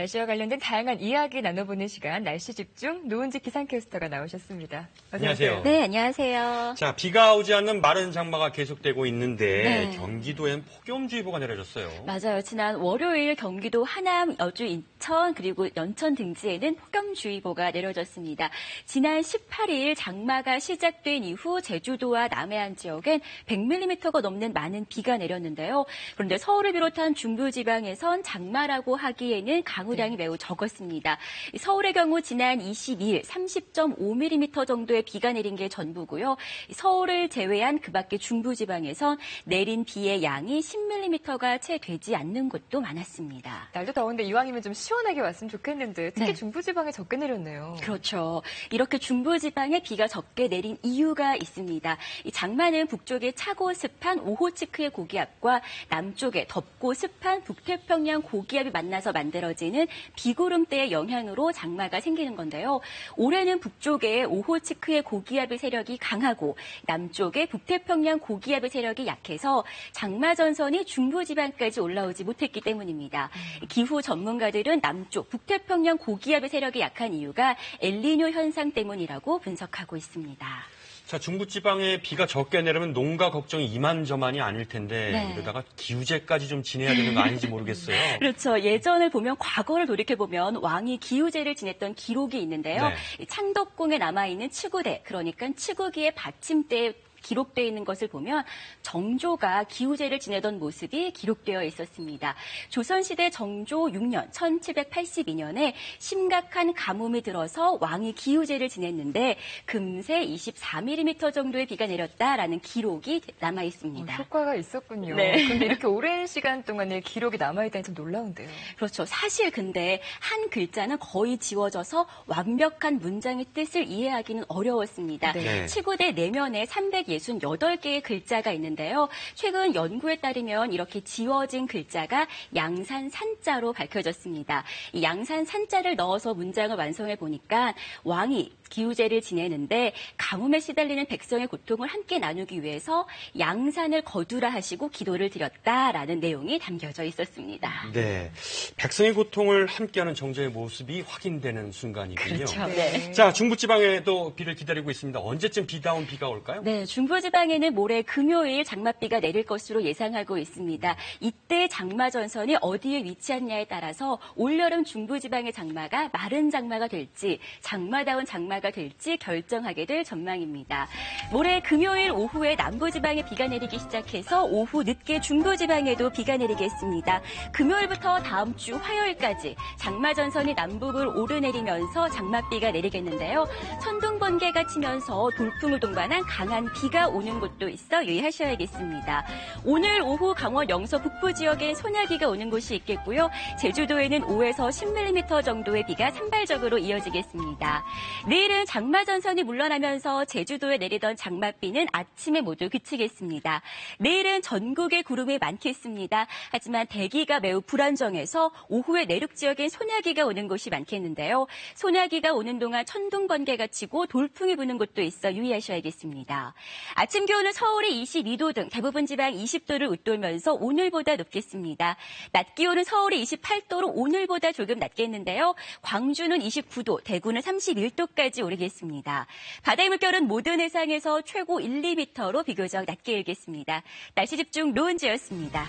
날씨와 관련된 다양한 이야기 나눠보는 시간, 날씨 집중, 노은지 기상캐스터가 나오셨습니다. 안녕하세요. 네, 안녕하세요. 자, 비가 오지 않는 마른 장마가 계속되고 있는데 네. 경기도엔 폭염주의보가 내려졌어요. 맞아요. 지난 월요일 경기도 하남, 여주, 인천, 그리고 연천 등지에는 폭염주의보가 내려졌습니다. 지난 18일 장마가 시작된 이후 제주도와 남해안 지역엔 100mm가 넘는 많은 비가 내렸는데요. 그런데 서울을 비롯한 중부지방에선 장마라고 하기에는 강우량이 매우 적었습니다. 서울의 경우 지난 22일 30.5mm 정도의 비가 내린 게 전부고요. 서울을 제외한 그 밖의 중부지방에선 내린 비의 양이 10mm가 채 되지 않는 곳도 많았습니다. 날도 더운데 이왕이면 좀 시원하게 왔으면 좋겠는데 특히 네. 중부지방에 적게 내렸네요. 그렇죠. 이렇게 중부지방에 비가 적게 내린 이유가 있습니다. 이 장마는 북쪽의 차고 습한 오호츠크의 고기압과 남쪽의 덥고 습한 북태평양 고기압이 만나서 만들어지는 비구름대의 영향으로 장마가 생기는 건데요. 올해는 북쪽의 오호츠크의 고기압의 세력이 강하고 남쪽의 북태평양 고기압의 세력이 약해서 장마 전선이 중부지방까지 올라오지 못했기 때문입니다. 기후 전문가들은 남쪽 북태평양 고기압의 세력이 약한 이유가 엘니뇨 현상 때문이라고 분석하고 있습니다. 자, 중부지방에 비가 적게 내리면 농가 걱정이 이만저만이 아닐 텐데 네. 이러다가 기우제까지 좀 지내야 되는 거 아닌지 모르겠어요. 그렇죠. 예전을 보면 과거를 돌이켜보면 왕이 기우제를 지냈던 기록이 있는데요. 네. 창덕궁에 남아있는 치구대, 그러니까 치구기의 받침대에 기록되어 있는 것을 보면 정조가 기우제를 지내던 모습이 기록되어 있었습니다. 조선시대 정조 6년 1782년에 심각한 가뭄이 들어서 왕이 기우제를 지냈는데 금세 24mm 정도의 비가 내렸다라는 기록이 남아 있습니다. 효과가 있었군요. 네. 그런데 이렇게 오랜 시간 동안의 기록이 남아있다니 좀 놀라운데요. 그렇죠. 사실 근데 한 글자는 거의 지워져서 완벽한 문장의 뜻을 이해하기는 어려웠습니다. 네. 치구대 내면에 368개의 글자가 있는데요. 최근 연구에 따르면 이렇게 지워진 글자가 양산산자로 밝혀졌습니다. 이 양산산자를 넣어서 문장을 완성해 보니까 왕이 기우제를 지내는데 가뭄에 시달리는 백성의 고통을 함께 나누기 위해서 양산을 거두라 하시고 기도를 드렸다라는 내용이 담겨져 있었습니다. 네, 백성의 고통을 함께하는 정조의 모습이 확인되는 순간이군요. 그렇죠. 네. 자, 중부지방에도 비를 기다리고 있습니다. 언제쯤 비다운 비가 올까요? 네, 중부지방에는 모레 금요일 장맛비가 내릴 것으로 예상하고 있습니다. 이때 장마 전선이 어디에 위치하느냐에 따라서 올여름 중부지방의 장마가 마른 장마가 될지 장마다운 장마가 될지 결정하게 될 전망입니다. 모레 금요일 오후에 남부지방에 비가 내리기 시작해서 오후 늦게 중부지방에도 비가 내리겠습니다. 금요일부터 다음 주 화요일까지 장마 전선이 남북을 오르내리면서 장맛비가 내리겠는데요. 천둥 번개가 치면서 돌풍을 동반한 강한 비가 오는 곳도 있어 유의하셔야겠습니다. 오늘 오후 강원 영서 북부 지역엔 소나기가 오는 곳이 있겠고요. 제주도에는 5에서 10mm 정도의 비가 산발적으로 이어지겠습니다. 내일은 장마 전선이 물러나면서 제주도에 내리던 장맛비는 아침에 모두 그치겠습니다. 내일은 전국에 구름이 많겠습니다. 하지만 대기가 매우 불안정해서 오후에 내륙 지역엔 소나기가 오는 곳이 많겠는데요. 소나기가 오는 동안 천둥 번개가 치고 돌풍이 부는 곳도 있어 유의하셔야겠습니다. 아침 기온은 서울이 22도 등 대부분 지방 20도를 웃돌면서 오늘보다 높겠습니다. 낮 기온은 서울이 28도로 오늘보다 조금 낮겠는데요. 광주는 29도, 대구는 31도까지 오르겠습니다. 바다의 물결은 모든 해상에서 최고 1, 2m로 비교적 낮게 일겠습니다. 날씨 집중 노은지였습니다.